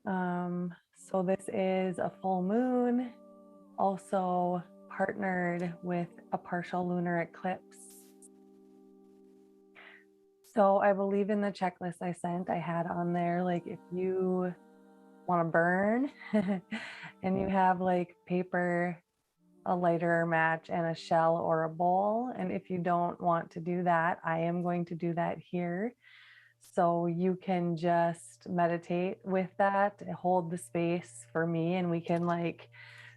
So this is a full moon, also partnered with a partial lunar eclipse. So I believe in the checklist I sent, I had on there, like if you want to burn and you have like paper, a lighter or match, and a shell or a bowl. And if you don't want to do that, I am going to do that here. So you can just meditate with that, hold the space for me, and we can like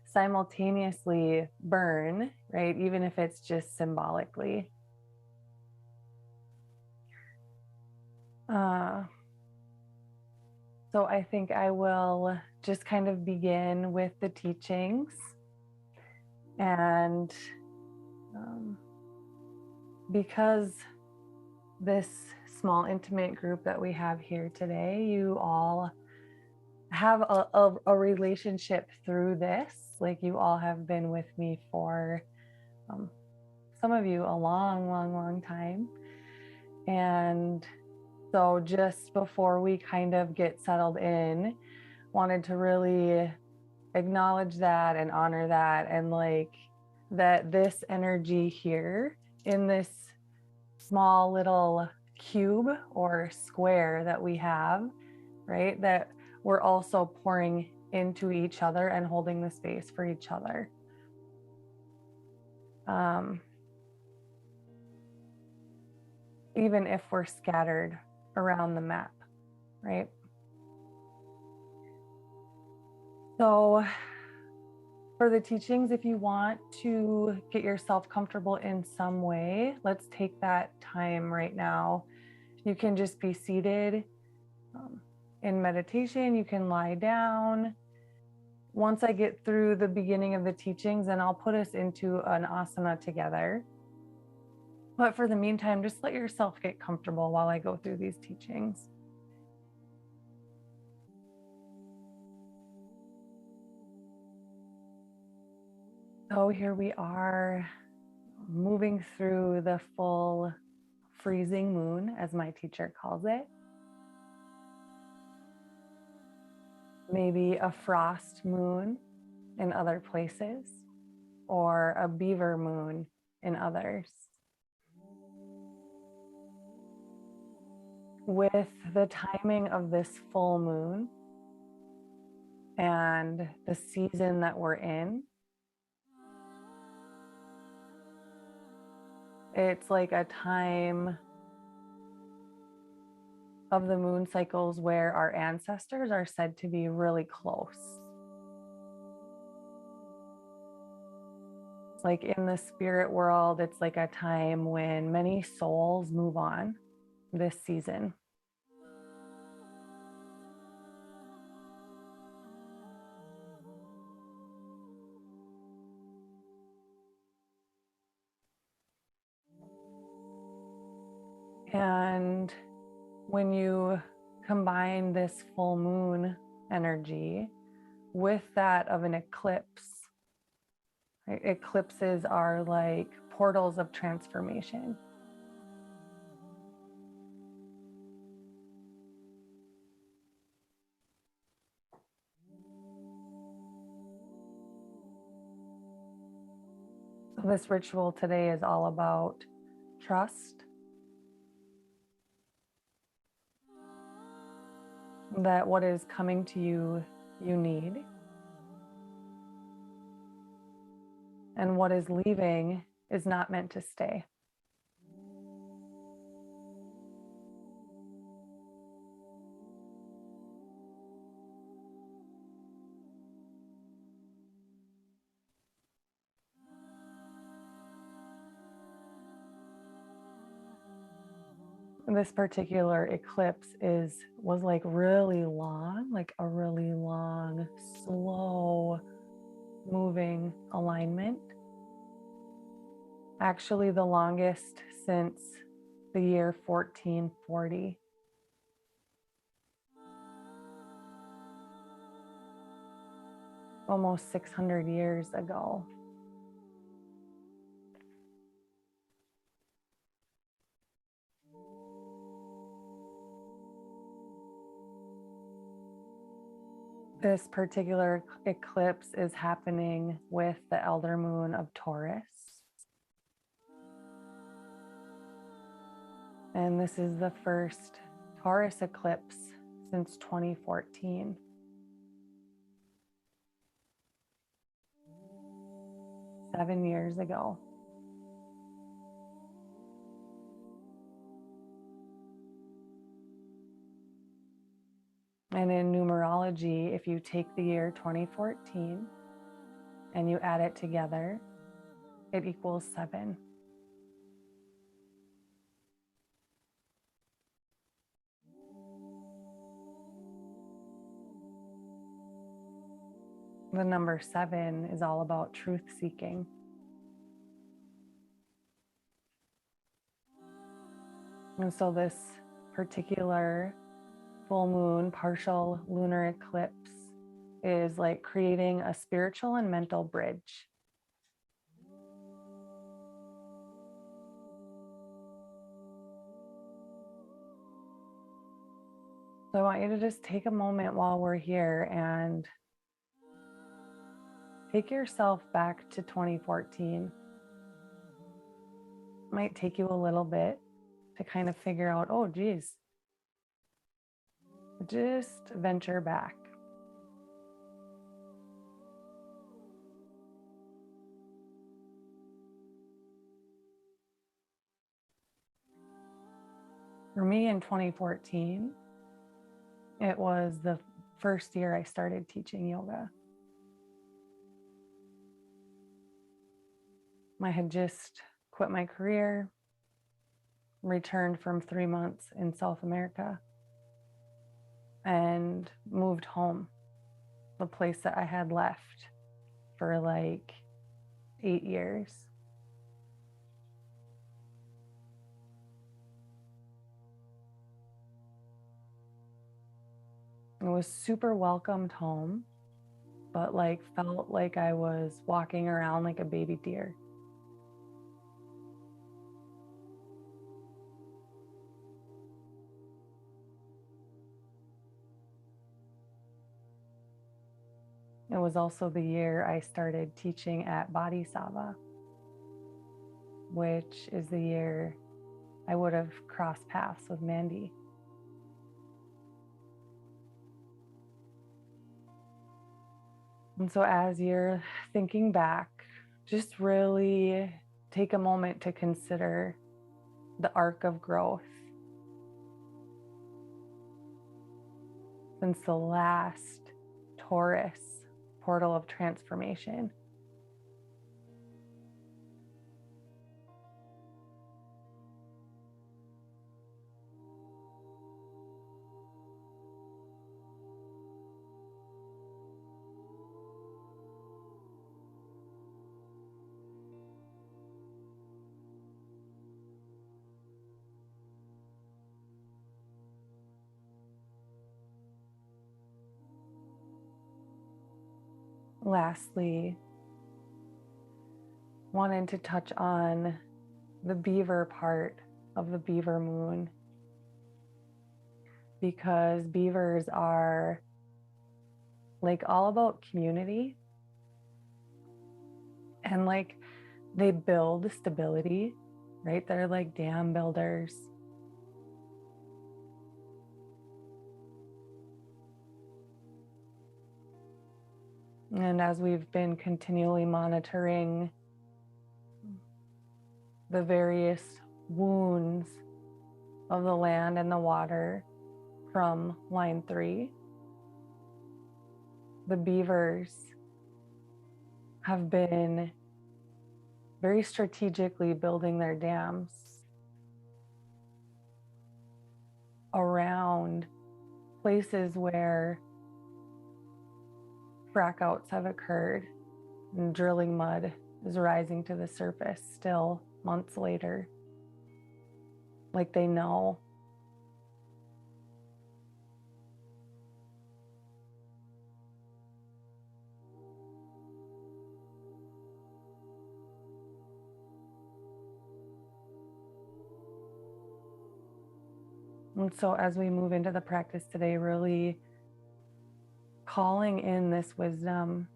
simultaneously burn, right? Even if it's just symbolically. So I think I will just kind of begin with the teachings. And because this small intimate group that we have here today, you all have a relationship through this. Like you all have been with me for some of you a long time. And so just before we kind of get settled in, wanted to really acknowledge that and honor that, and like that this energy here in this small little cube or square that we have, right, that we're also pouring into each other and holding the space for each other. Even if we're scattered around the map, right? So for the teachings, if you want to get yourself comfortable in some way, let's take that time right now. You can just be seated in meditation. You can lie down. Once I get through the beginning of the teachings, then I'll put us into an asana together. But for the meantime, just let yourself get comfortable while I go through these teachings. So here we are, moving through the full freezing moon, as my teacher calls it. Maybe a frost moon in other places, or a beaver moon in others. With the timing of this full moon and the season that we're in, it's like a time of the moon cycles where our ancestors are said to be really close. It's like in the spirit world, it's like a time when many souls move on this season. And when you combine this full moon energy with that of an eclipse, right? Eclipses are like portals of transformation. So this ritual today is all about trust, that what is coming to you, you need. And what is leaving is not meant to stay. This particular eclipse was like really long, like a really long, slow moving alignment. Actually, the longest since the year 1440. Almost 600 years ago. This particular eclipse is happening with the elder moon of Taurus. And this is the first Taurus eclipse since 2014. Seven years ago. And in numerology, if you take the year 2014 and you add it together, it equals 7. The number 7 is all about truth seeking. And so this particular full moon partial lunar eclipse is like creating a spiritual and mental bridge. So I want you to just take a moment while we're here and take yourself back to 2014. It might take you a little bit to kind of figure out, oh, geez, just venture back. For me in 2014, it was the first year I started teaching yoga. I had just quit my career, returned from 3 months in South America, and moved home, the place that I had left for like 8 years. I was super welcomed home, but like felt like I was walking around like a baby deer. It was also the year I started teaching at Bodhisattva, which is the year I would have crossed paths with Mandy. And so as you're thinking back, just really take a moment to consider the arc of growth since the last Taurus portal of transformation. Lastly, wanted to touch on the beaver part of the beaver moon, because beavers are like all about community and like they build stability, right? They're like dam builders. And as we've been continually monitoring the various wounds of the land and the water from line 3, the beavers have been very strategically building their dams around places where frackouts have occurred and drilling mud is rising to the surface still months later. Like they know. And so as we move into the practice today, really calling in this wisdom.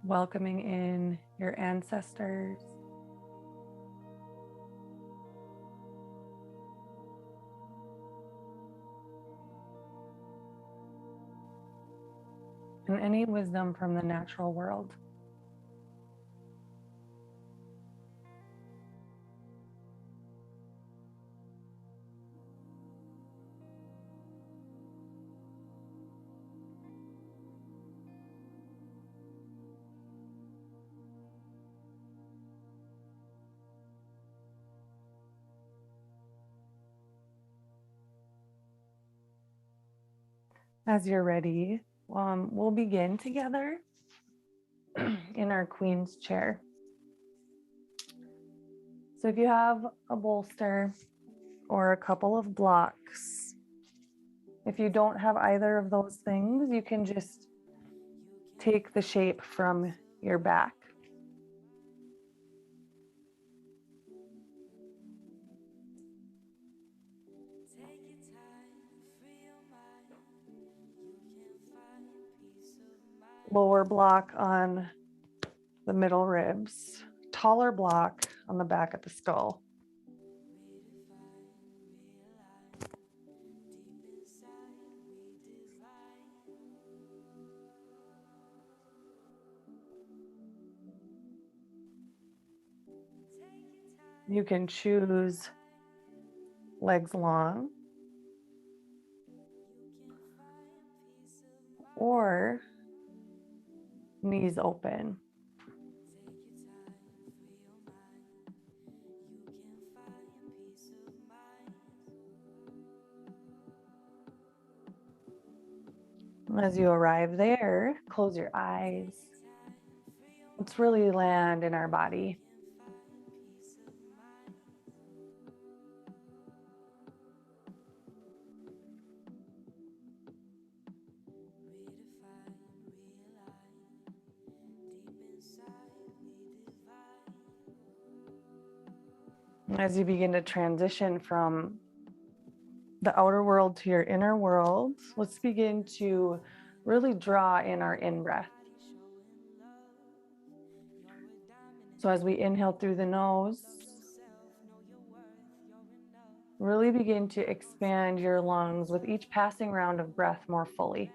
Welcoming in your ancestors. And any wisdom from the natural world. As you're ready, we'll begin together in our Queen's chair. So if you have a bolster or a couple of blocks, if you don't have either of those things, you can just take the shape from your back. Lower block on the middle ribs, taller block on the back of the skull. You can choose legs long or knees open. As you arrive there, close your eyes. Let's really land in our body. As you begin to transition from the outer world to your inner world, let's begin to really draw in our in-breath. So as we inhale through the nose, really begin to expand your lungs with each passing round of breath more fully.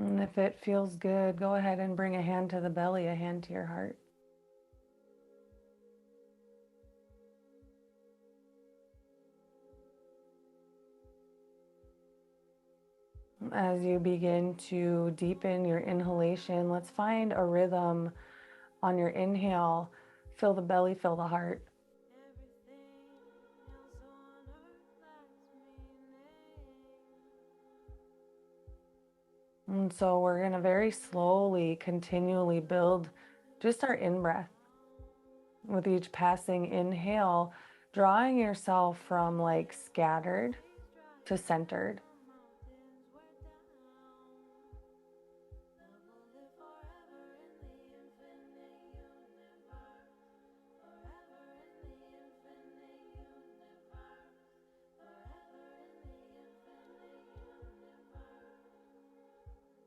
And if it feels good, go ahead and bring a hand to the belly, a hand to your heart. As you begin to deepen your inhalation, let's find a rhythm on your inhale. Fill the belly, fill the heart. And so we're going to very slowly, continually build just our in-breath. With each passing inhale, drawing yourself from like scattered to centered.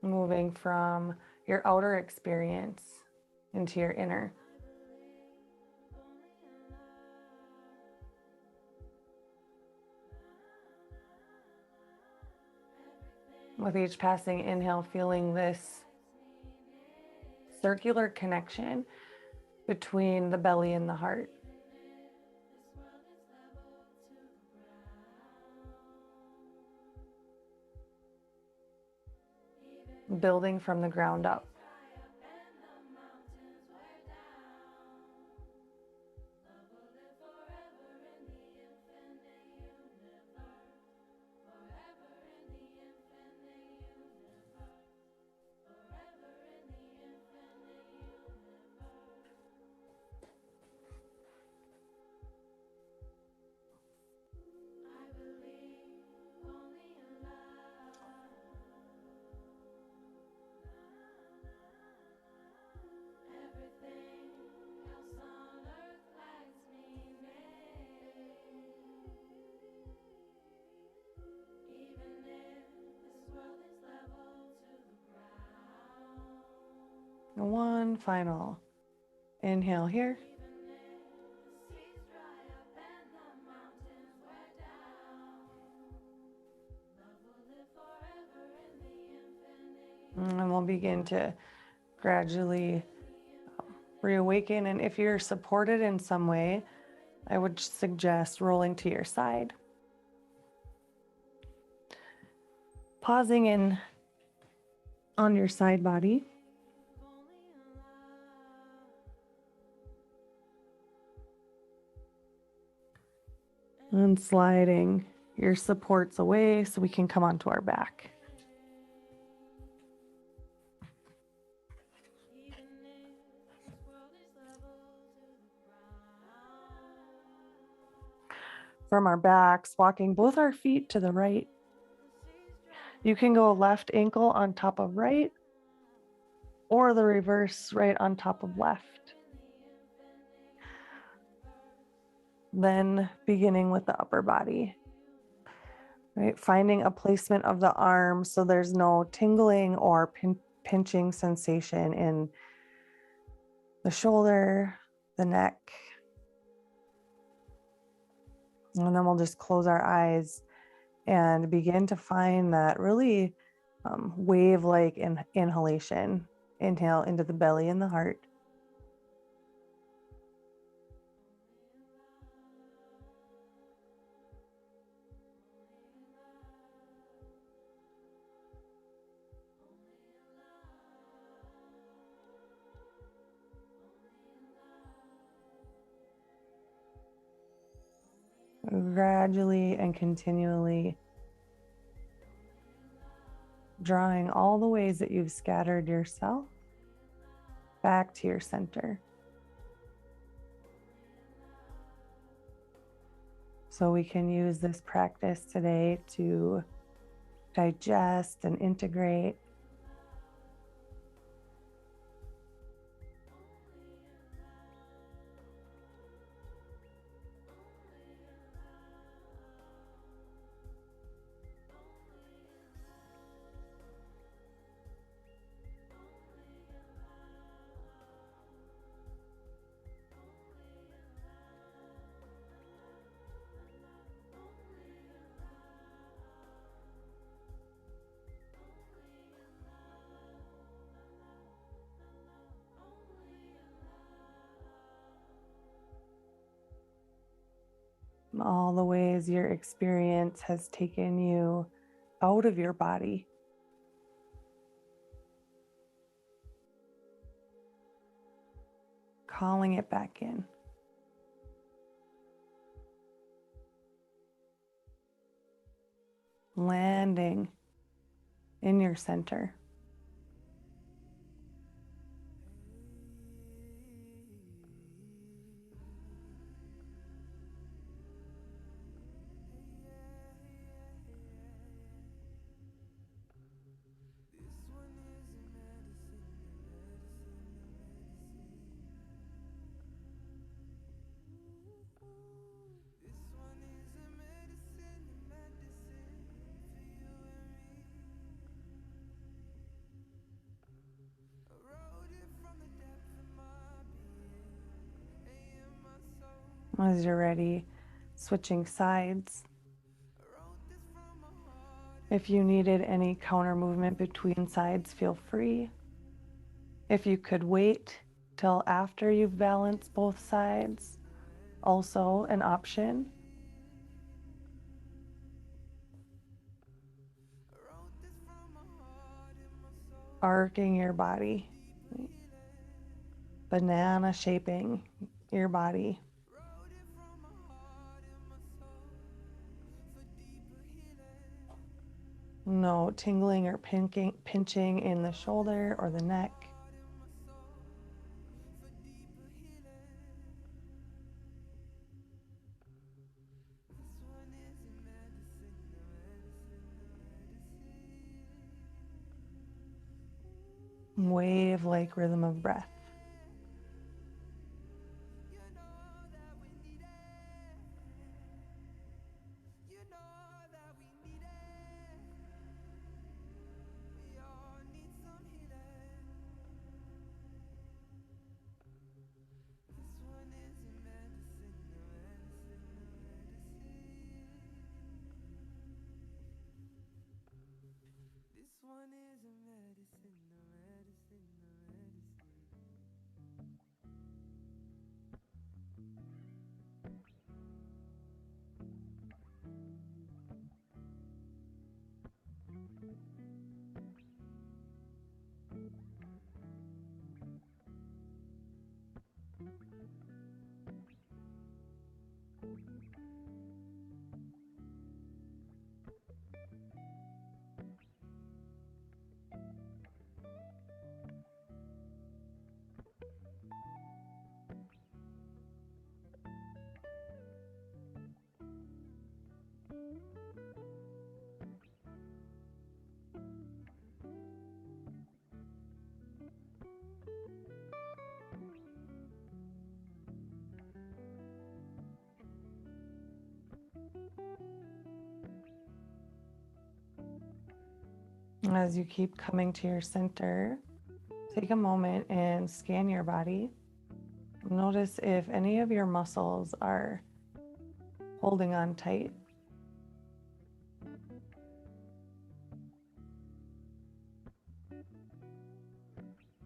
Moving from your outer experience into your inner. With each passing inhale, feeling this circular connection between the belly and the heart. Building from the ground up. One final inhale here. And we'll begin to gradually reawaken. And if you're supported in some way, I would suggest rolling to your side. Pausing in on your side body. And sliding your supports away so we can come onto our back. From our backs, walking both our feet to the right. You can go left ankle on top of right, or the reverse, right on top of left. Then beginning with the upper body, right? Finding a placement of the arms so there's no tingling or pinching sensation in the shoulder, the neck. And then we'll just close our eyes and begin to find that really wave-like inhalation. Inhale into the belly and the heart. Gradually and continually drawing all the ways that you've scattered yourself back to your center. So we can use this practice today to digest and integrate. all the ways your experience has taken you out of your body. Calling it back in. Landing in your center. As you're ready, switching sides. If you needed any counter movement between sides, feel free. If you could wait till after you've balanced both sides, also an option. Arcing your body, banana shaping your body. No tingling or pinching in the shoulder or the neck. Wave-like rhythm of breath. As you keep coming to your center, take a moment and scan your body. Notice if any of your muscles are holding on tight.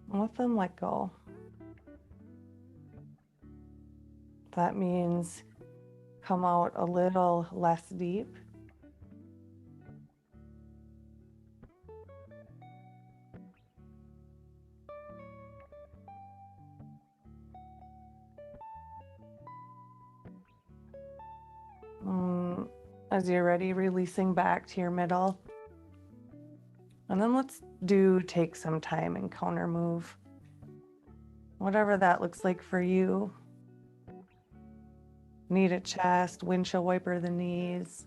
Let them let go. That means come out a little less deep. As you're ready, releasing back to your middle. And then let's take some time and counter move. Whatever that looks like for you. Knee to chest, windshield wiper the knees.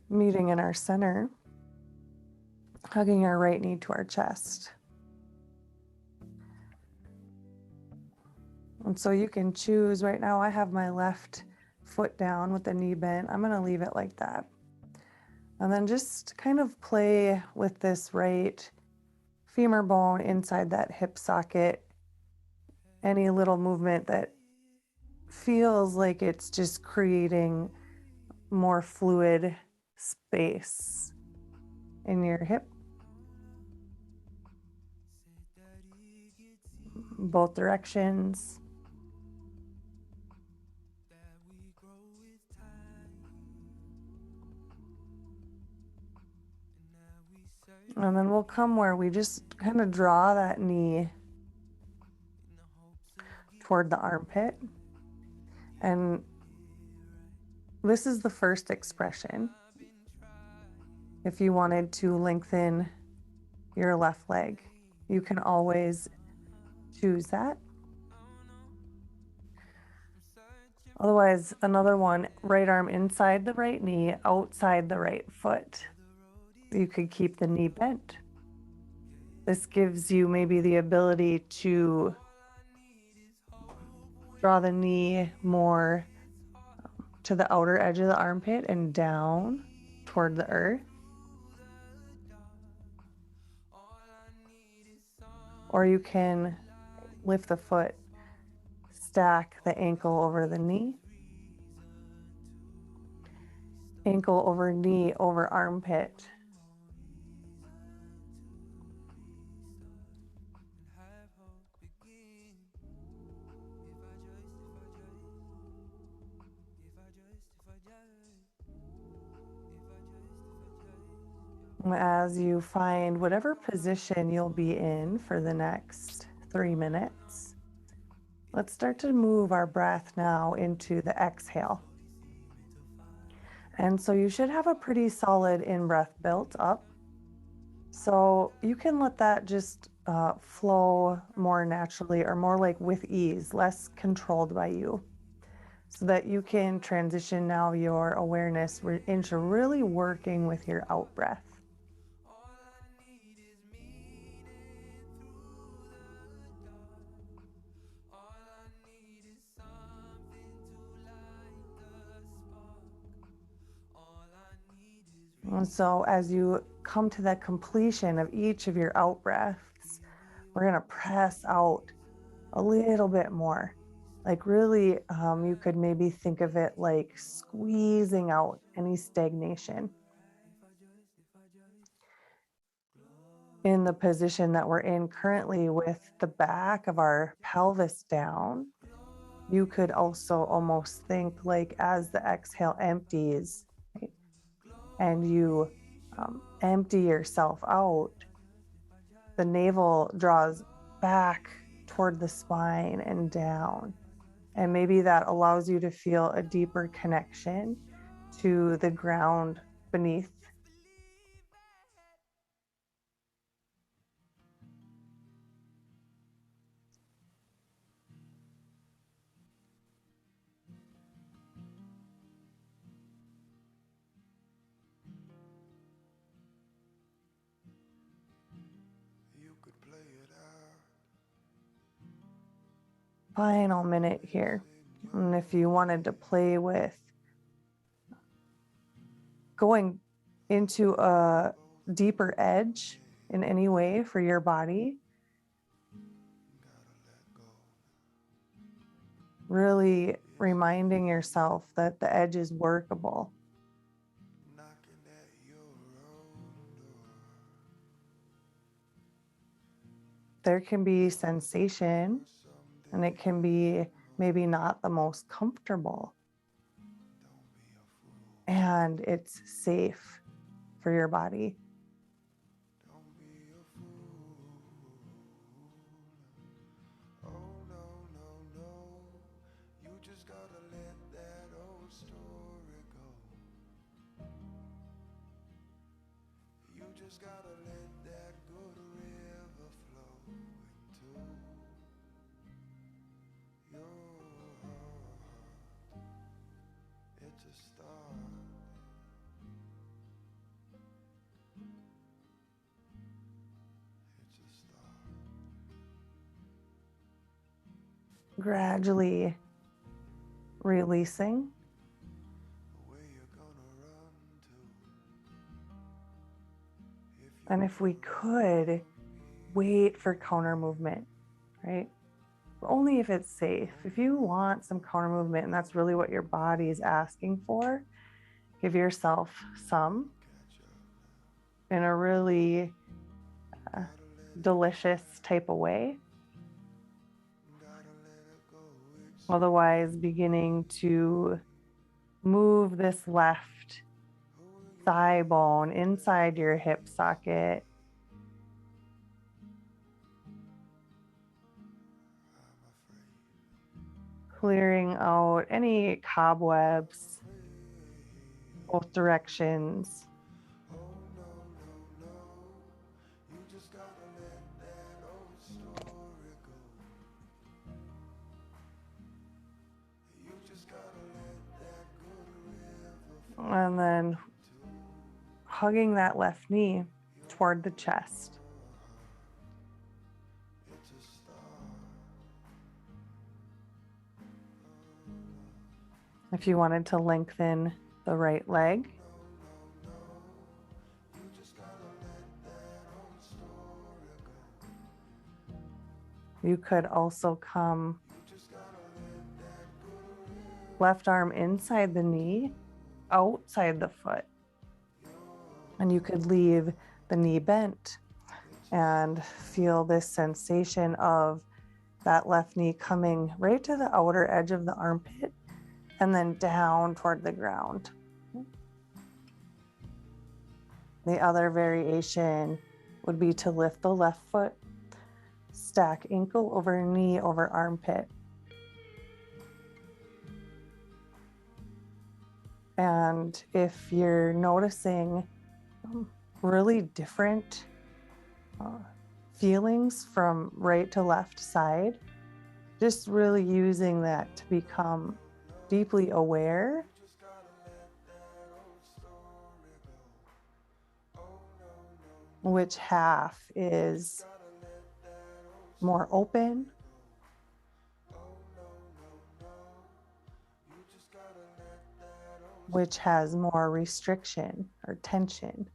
Meeting in our center. hugging our right knee to our chest. And so you can choose. Right now I have my left foot down with the knee bent. I'm going to leave it like that. And then just kind of play with this right femur bone inside that hip socket. Any little movement that feels like it's just creating more fluid space in your hip. Both directions. And then we'll come where we just kind of draw that knee toward the armpit. And this is the first expression. If you wanted to lengthen your left leg, you can always choose that. Otherwise, another one, right arm inside the right knee, outside the right foot. You could keep the knee bent. This gives you maybe the ability to draw the knee more to the outer edge of the armpit and down toward the earth. Or you can lift the foot, stack the ankle over the knee, ankle over knee over armpit. As you find whatever position you'll be in for the next 3 minutes, let's start to move our breath now into the exhale. And so you should have a pretty solid in-breath built up. So you can let that just flow more naturally, or more like with ease, less controlled by you, so that you can transition now your awareness into really working with your out breath. And so as you come to the completion of each of your out breaths, we're going to press out a little bit more. Like really, you could maybe think of it like squeezing out any stagnation. In the position that we're in currently with the back of our pelvis down, you could also almost think like as the exhale empties, right? And you empty yourself out, the navel draws back toward the spine and down. And maybe that allows you to feel a deeper connection to the ground beneath. Final minute here. And if you wanted to play with going into a deeper edge in any way for your body, really reminding yourself that the edge is workable. There can be sensation, and it can be maybe not the most comfortable. And it's safe for your body. gradually releasing. And if we could, wait for counter movement, right? Only if it's safe. If you want some counter movement and that's really what your body is asking for, give yourself some in a really delicious type of way. Otherwise, beginning to move this left thigh bone inside your hip socket. Clearing out any cobwebs, both directions. And then hugging that left knee toward the chest. If you wanted to lengthen the right leg, you could also come left arm inside the knee, outside the foot. And you could leave the knee bent and feel this sensation of that left knee coming right to the outer edge of the armpit and then down toward the ground. The other variation would be to lift the left foot, stack ankle over knee over armpit. And if you're noticing really different feelings from right to left side, just really using that to become deeply aware which half is more open, which has more restriction or tension.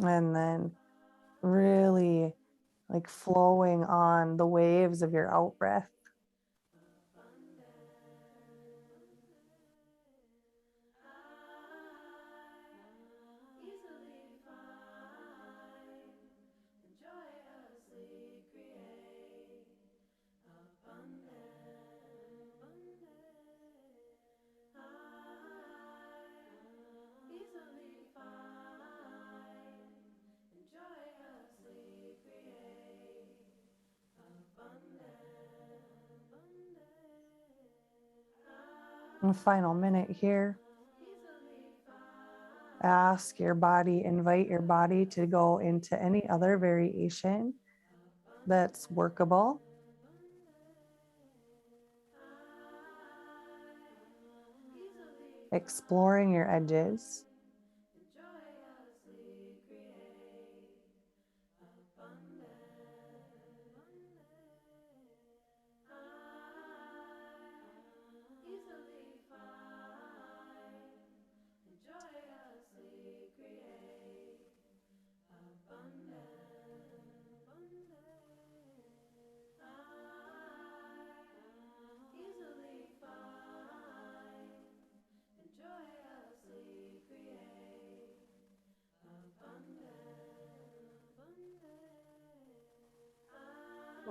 And then really like flowing on the waves of your out breath. And final minute here. Ask your body, invite your body to go into any other variation that's workable. Exploring your edges.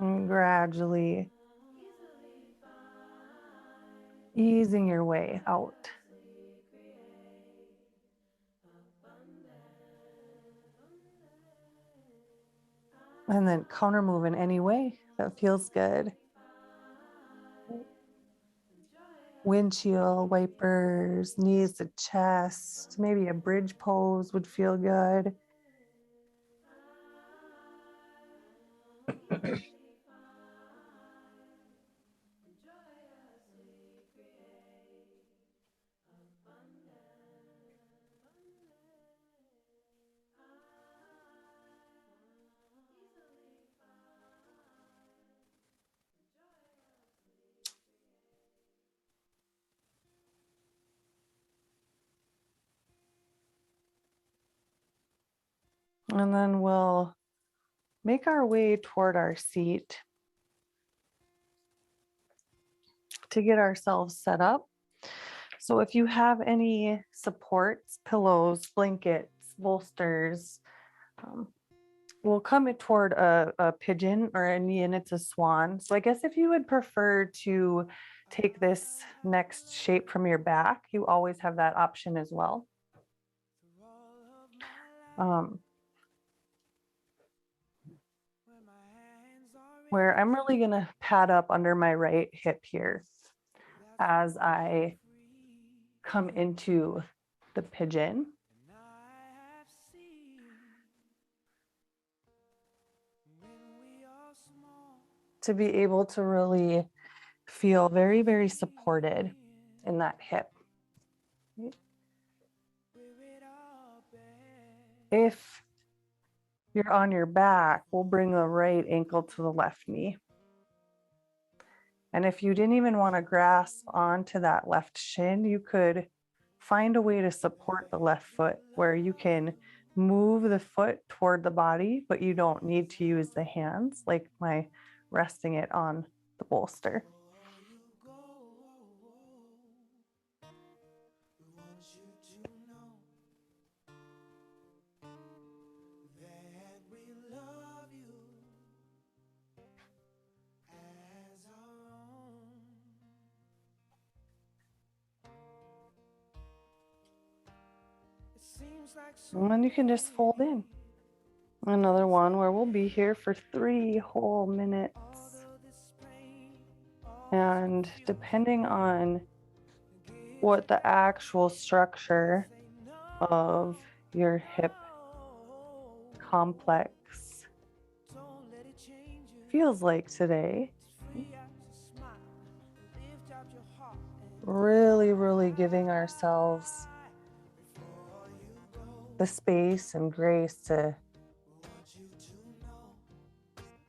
And gradually easing your way out. And then counter move in any way that feels good. Windshield wipers, knees to chest, maybe a bridge pose would feel good. And then we'll make our way toward our seat to get ourselves set up. So if you have any supports, pillows, blankets, bolsters, we'll come toward a pigeon, or in Indian it's a swan. So I guess if you would prefer to take this next shape from your back, you always have that option as well. Where I'm really gonna pad up under my right hip here as I come into the pigeon. To be able to really feel very, very supported in that hip. If you're on your back, we'll bring the right ankle to the left knee. And if you didn't even want to grasp onto that left shin, you could find a way to support the left foot where you can move the foot toward the body, but you don't need to use the hands, like my resting it on the bolster. And then you can just fold in. Another one where we'll be here for 3 whole minutes. And depending on what the actual structure of your hip complex feels like today, really giving ourselves the space and grace to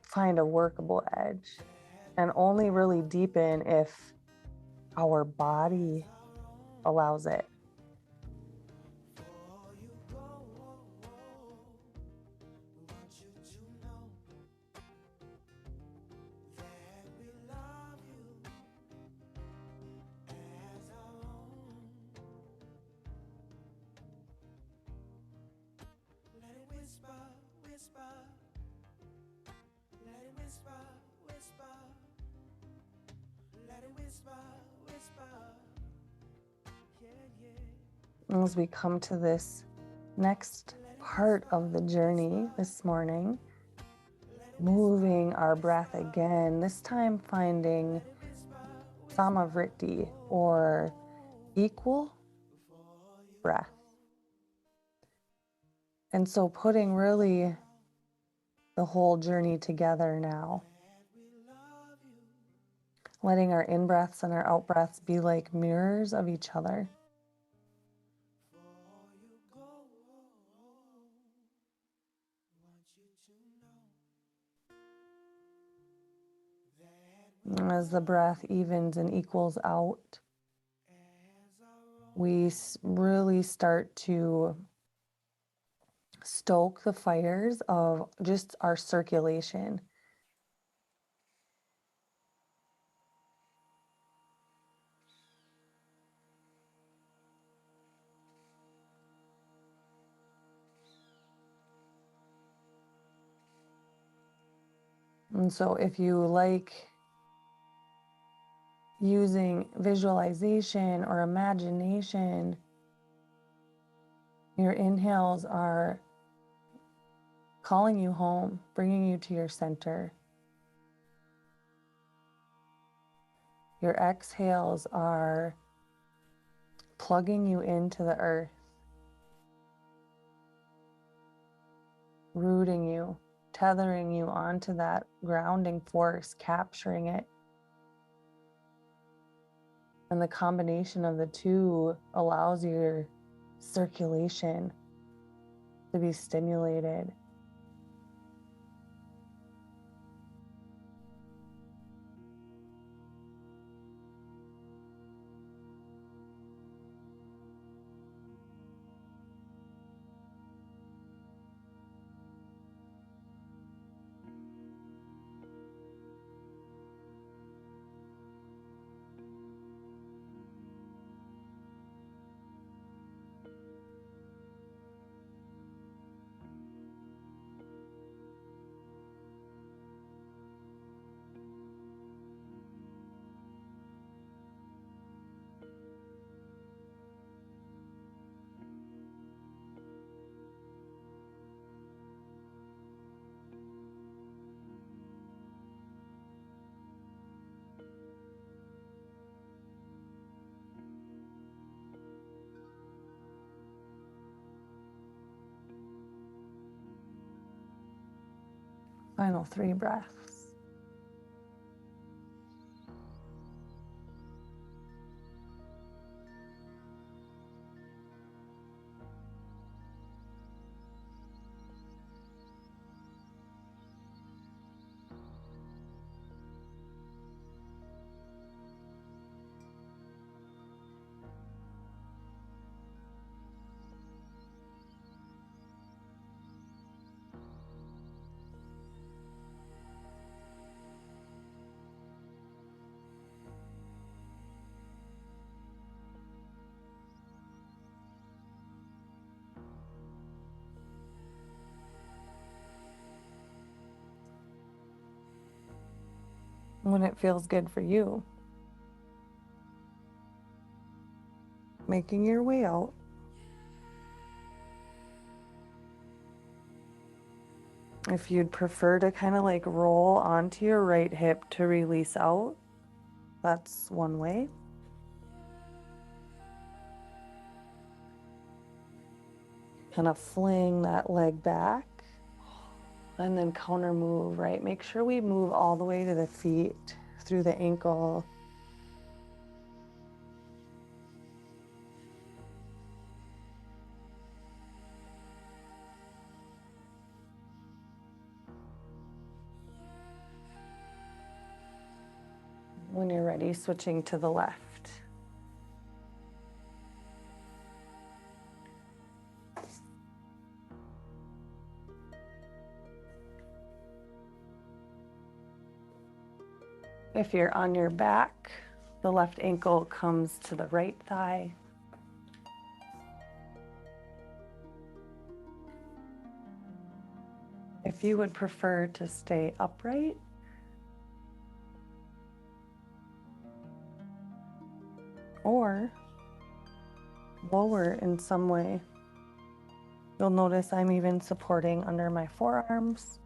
find a workable edge, and only really deepen if our body allows it. As we come to this next part of the journey this morning, moving our breath again, this time finding samavritti, or equal breath. And so putting really the whole journey together now, letting our in-breaths and our out-breaths be like mirrors of each other. As the breath evens and equals out, we really start to stoke the fires of just our circulation. And so if you like using visualization or imagination, your inhales are calling you home, bringing you to your center. Your exhales are plugging you into the earth, rooting you, tethering you onto that grounding force, capturing it. And the combination of the two allows your circulation to be stimulated. Final 3 breaths. When it feels good for you, making your way out. If you'd prefer to kind of like roll onto your right hip to release out, that's one way. Kind of fling that leg back and then counter move, right? Make sure we move all the way to the feet, through the ankle. When you're ready, switching to the left. If you're on your back, the left ankle comes to the right thigh. If you would prefer to stay upright, or lower in some way, you'll notice I'm even supporting under my forearms.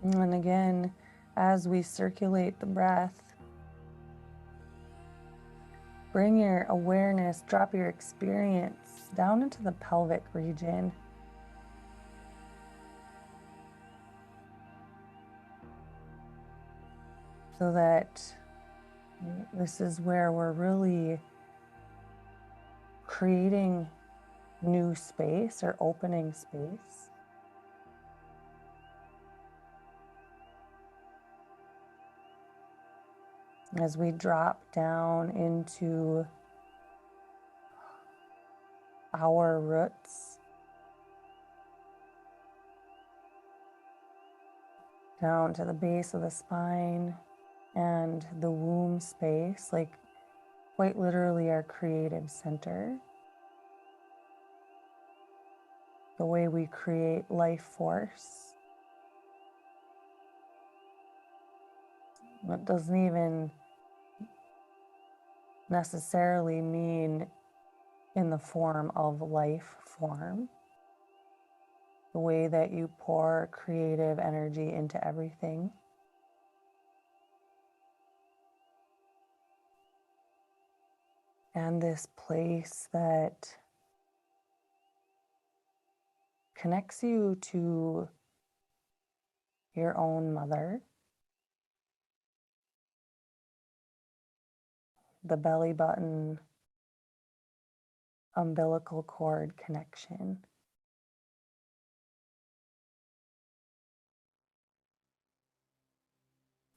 And again, as we circulate the breath, bring your awareness, drop your experience down into the pelvic region. So that this is where we're really creating new space or opening space. As we drop down into our roots, down to the base of the spine and the womb space, like quite literally our creative center. The way we create life force. It doesn't even necessarily mean in the form of life form. The way that you pour creative energy into everything. And this place that connects you to your own mother, the belly button, umbilical cord connection.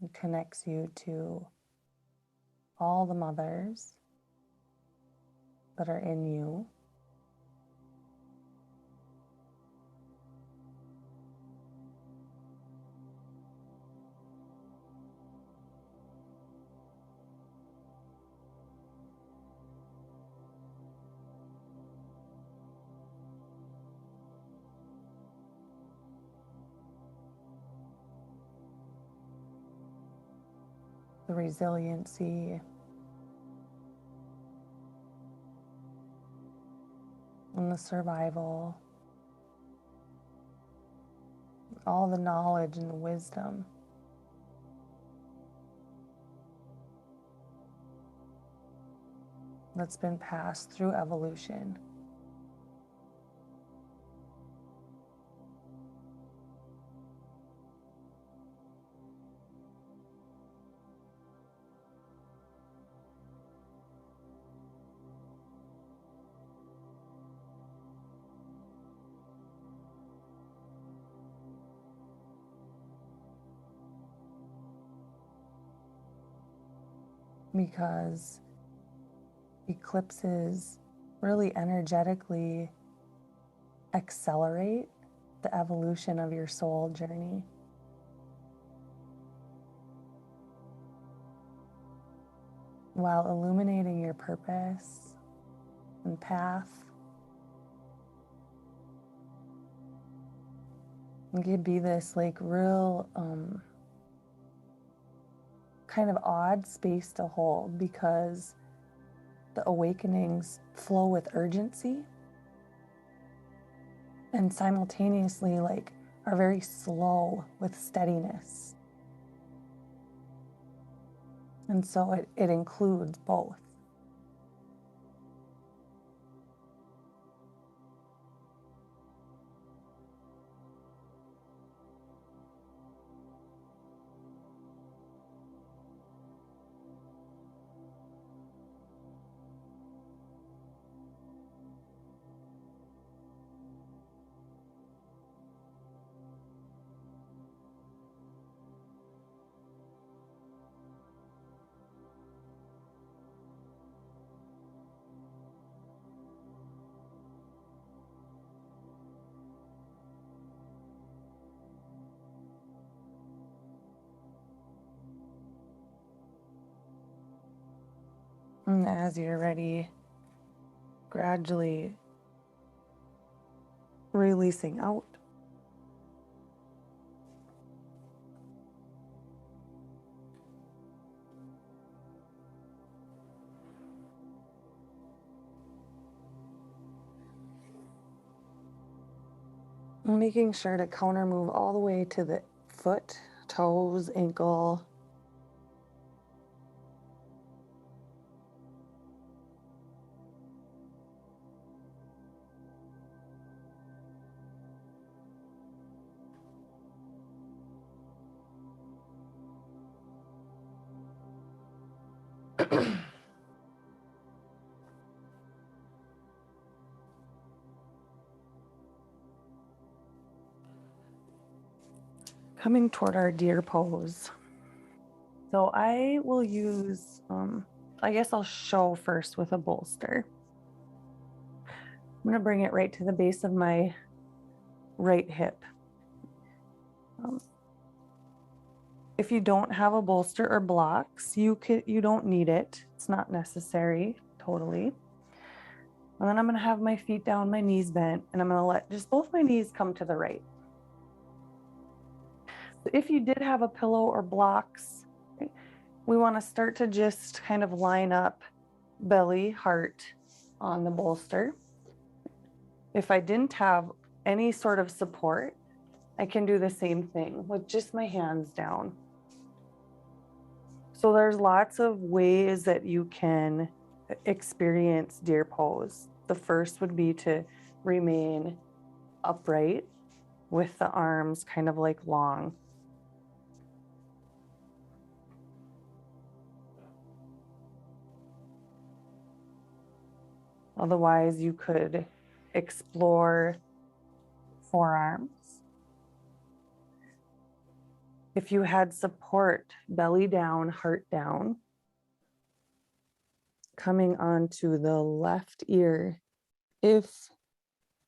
It connects you to all the mothers that are in you. The resiliency and the survival, all the knowledge and the wisdom that's been passed through evolution. Because eclipses really energetically accelerate the evolution of your soul journey. While illuminating your purpose and path. It could be this like real kind of odd space to hold, because the awakenings flow with urgency and simultaneously like are very slow with steadiness. And so it includes both. And as you're ready, gradually releasing out. Making sure to counter move all the way to the foot, toes, ankle. Coming toward our deer pose. So I will use, I guess I'll show first with a bolster. I'm going to bring it right to the base of my right hip. If you don't have a bolster or blocks, you don't need it. It's not necessary, totally. And then I'm going to have my feet down, my knees bent, and I'm going to let just both my knees come to the right. So if you did have a pillow or blocks, okay, we want to start to just kind of line up belly, heart on the bolster. If I didn't have any sort of support, I can do the same thing with just my hands down. So there's lots of ways that you can experience deer pose. The first would be to remain upright with the arms kind of like long. Otherwise, you could explore forearms. If you had support, belly down, heart down, coming onto the left ear, if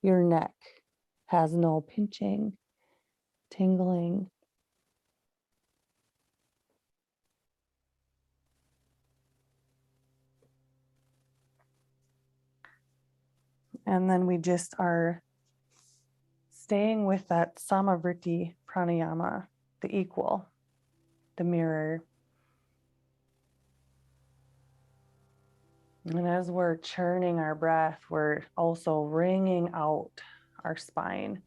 your neck has no pinching, tingling. And then we just are staying with that Samavriti pranayama, the equal, the mirror. And as we're churning our breath, we're also wringing out our spine.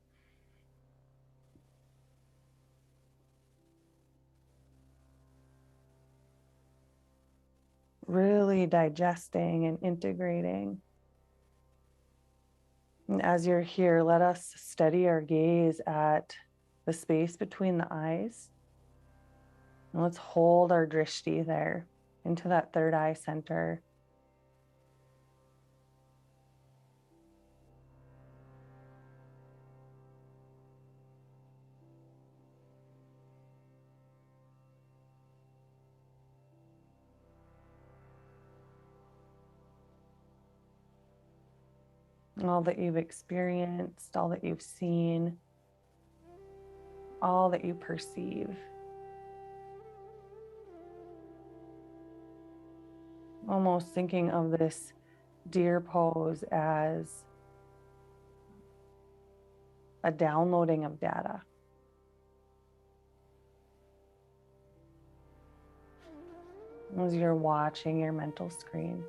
really digesting and integrating. And as you're here, let us steady our gaze at the space between the eyes. And let's hold our drishti there into that third eye center. All that you've experienced, all that you've seen, all that you perceive. Almost thinking of this deer pose as a downloading of data. As you're watching your mental screen.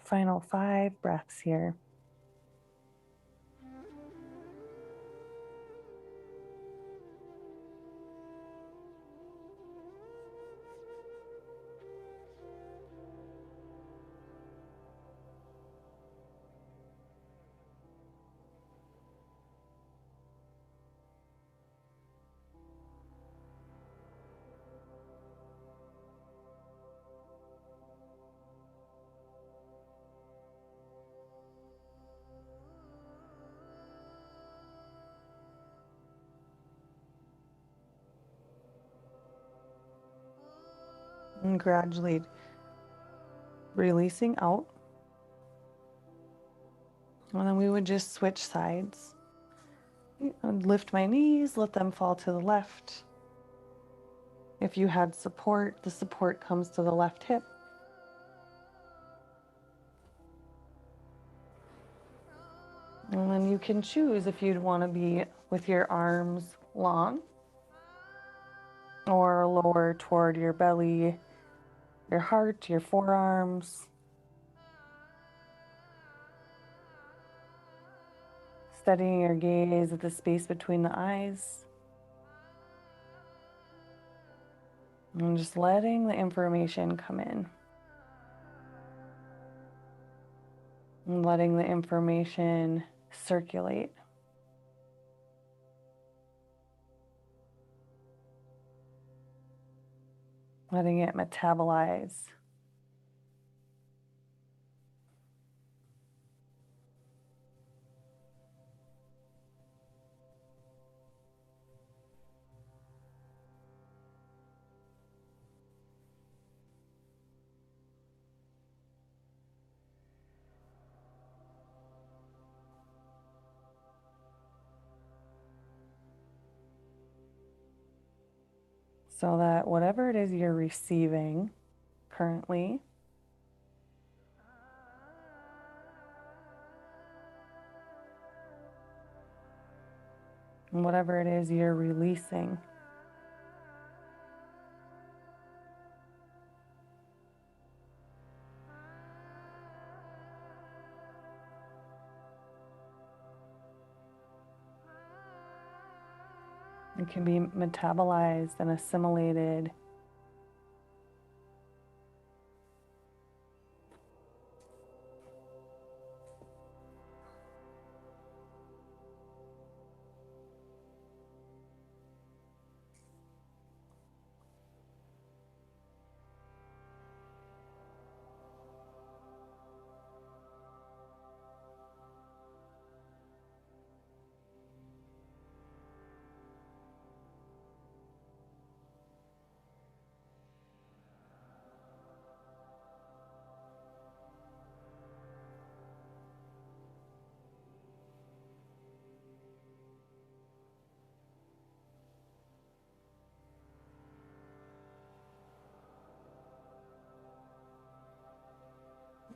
Final 5 breaths here. And gradually releasing out. And then we would just switch sides. I would lift my knees, let them fall to the left. If you had support, the support comes to the left hip. And then you can choose if you'd want to be with your arms long or lower toward your belly, your heart, your forearms. Steadying your gaze at the space between the eyes. And just letting the information come in. And letting the information circulate. Letting it metabolize. So that whatever it is you're receiving currently, and whatever it is you're releasing, it can be metabolized and assimilated.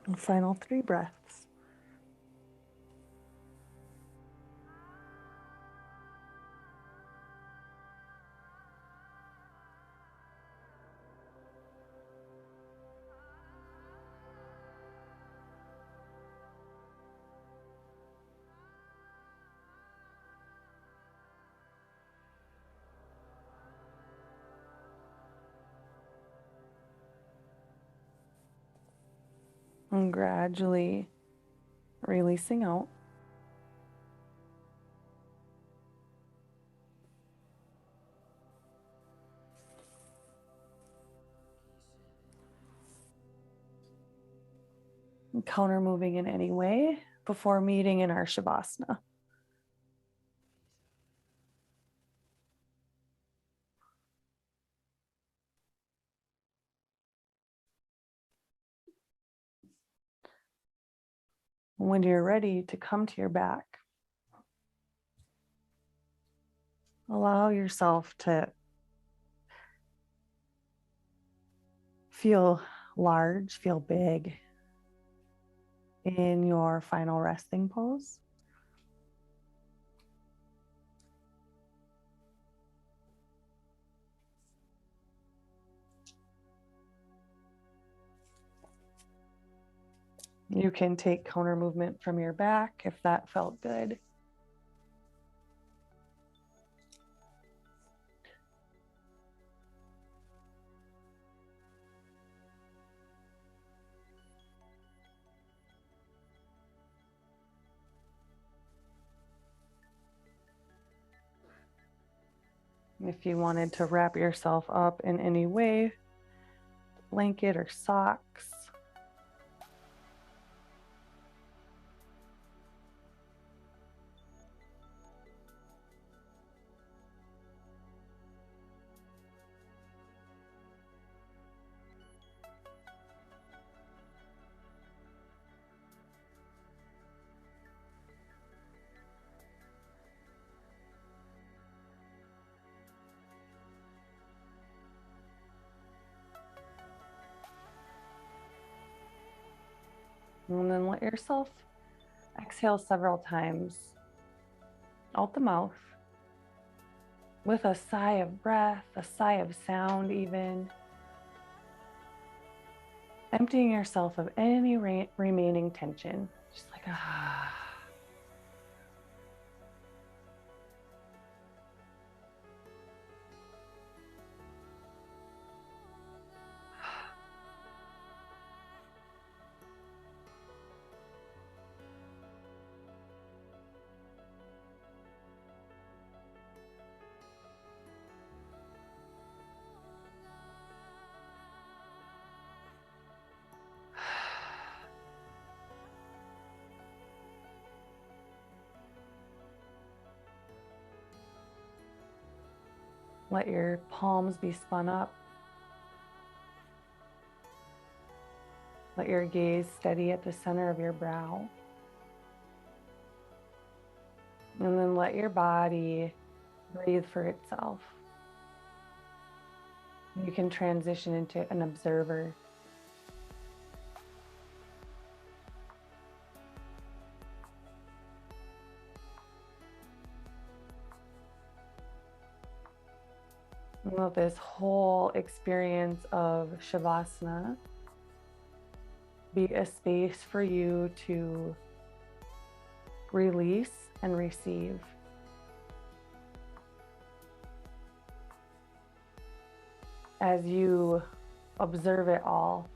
And final 3 breaths. And gradually releasing out. And counter moving in any way before meeting in our Shavasana. When you're ready to come to your back, allow yourself to feel large, feel big in your final resting pose. You can take counter movement from your back if that felt good. If you wanted to wrap yourself up in any way, blanket or socks. And then let yourself exhale several times out the mouth with a sigh of breath, a sigh of sound even. Emptying yourself of any remaining tension. Just like ah. Let your palms be spun up. Let your gaze steady at the center of your brow. And then let your body breathe for itself. You can transition into an observer. And let this whole experience of Shavasana be a space for you to release and receive. As you observe it all,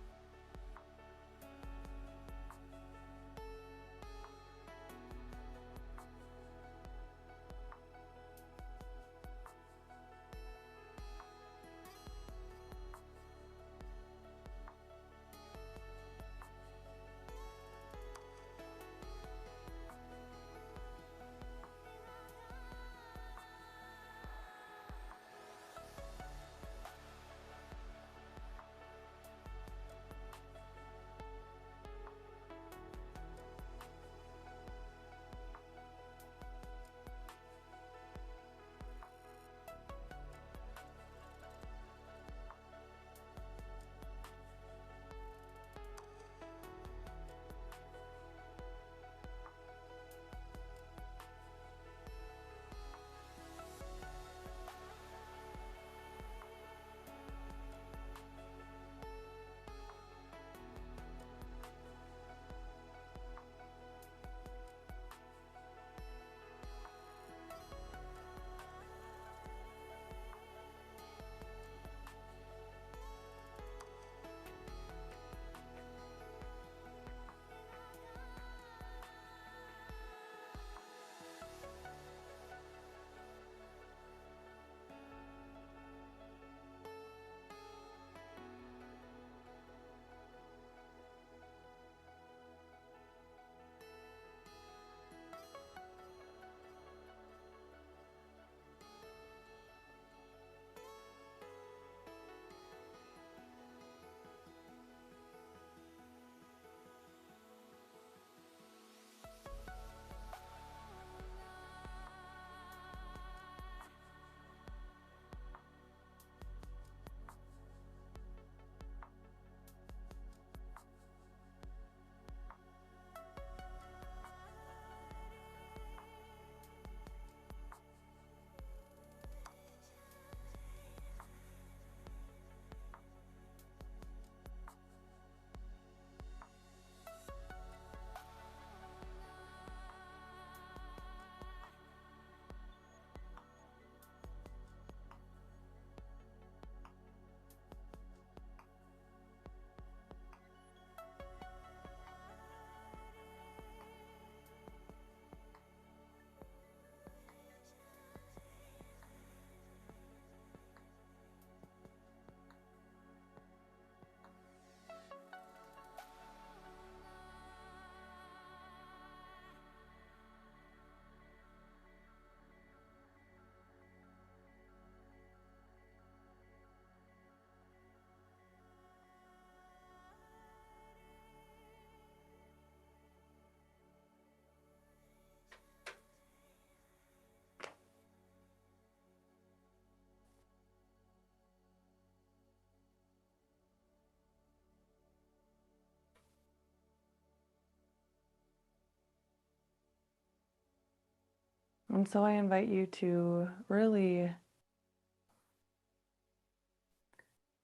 And so I invite you to really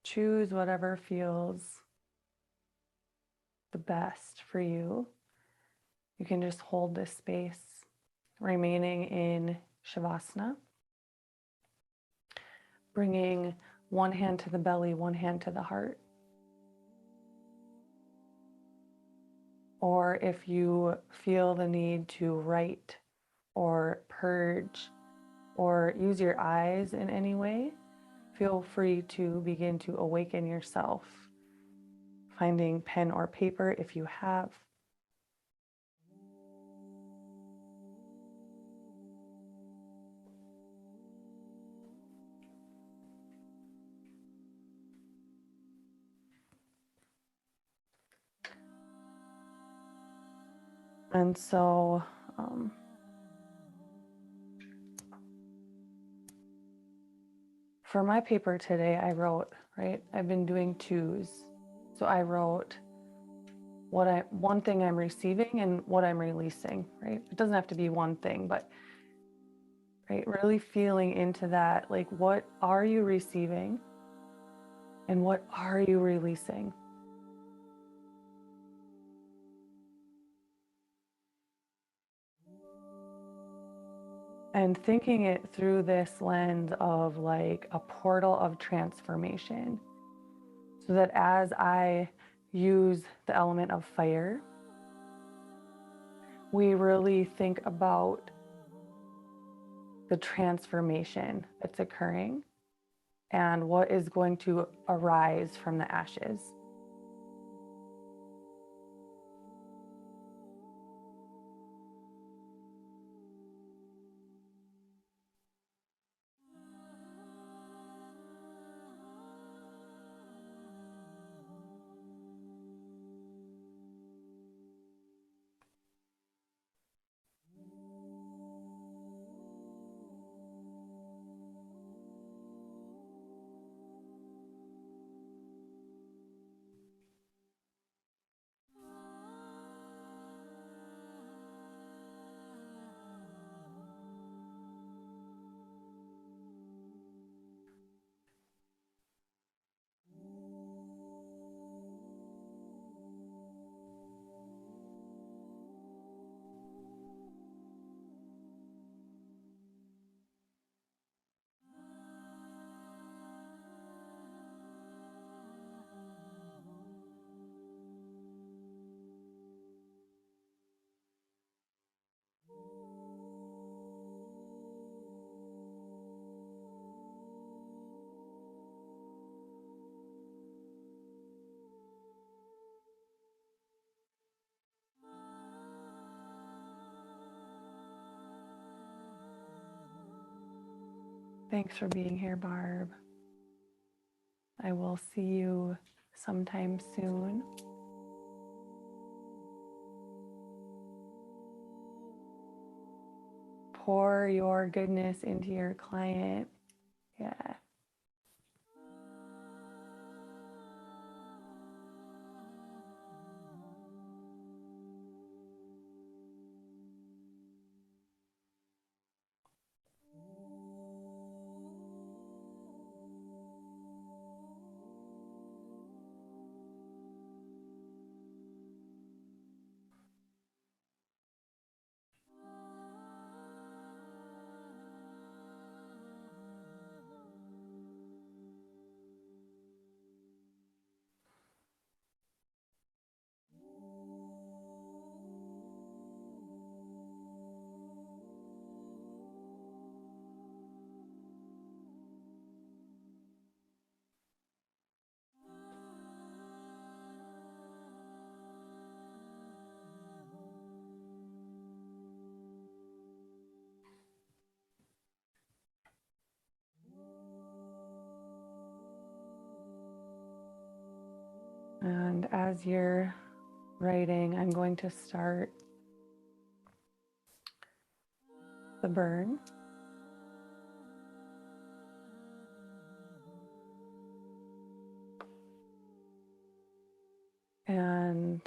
choose whatever feels the best for you. You can just hold this space, remaining in Shavasana, bringing one hand to the belly, one hand to the heart. Or if you feel the need to write or purge or use your eyes in any way, feel free to begin to awaken yourself, finding pen or paper if you have. And so for my paper today, I wrote, right? I've been doing twos. So I wrote one thing I'm receiving and what I'm releasing, right? It doesn't have to be one thing, but right, really feeling into that, like what are you receiving and what are you releasing? And thinking it through this lens of like a portal of transformation. So that as I use the element of fire, we really think about the transformation that's occurring and what is going to arise from the ashes. Thanks for being here, Barb. I will see you sometime soon. Pour your goodness into your client. Yeah. And as you're writing, I'm going to start the burn. And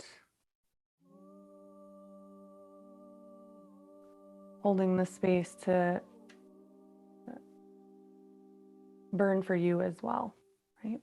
holding the space to burn for you as well, right?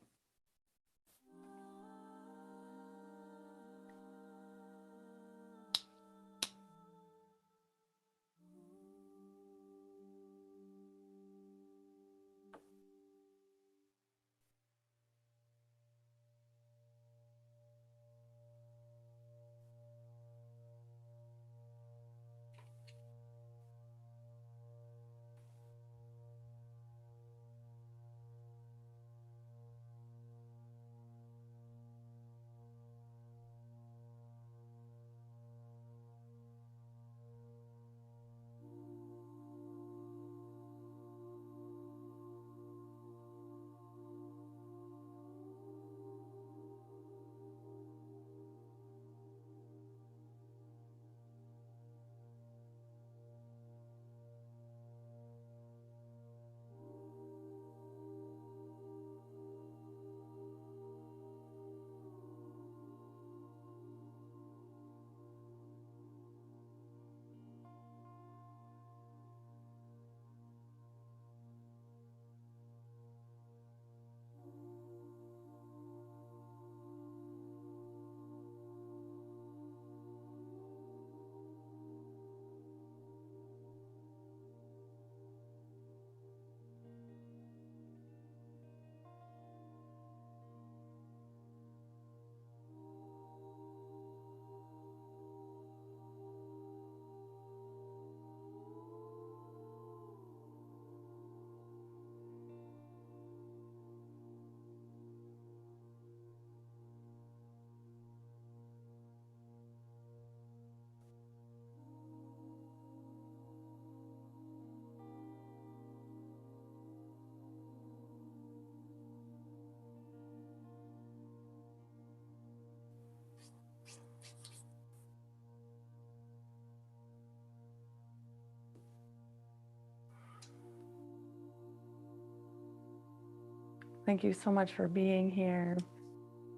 Thank you so much for being here.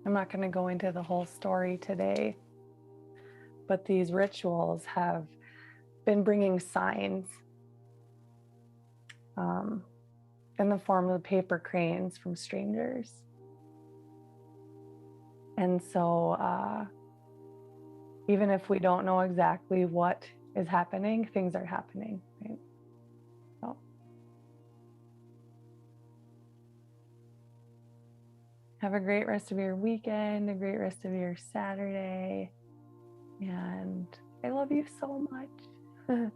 I'm not going to go into the whole story today, but these rituals have been bringing signs in the form of paper cranes from strangers. And so even if we don't know exactly what is happening, things are happening, right? So have a great rest of your weekend, a great rest of your Saturday. And I love you so much.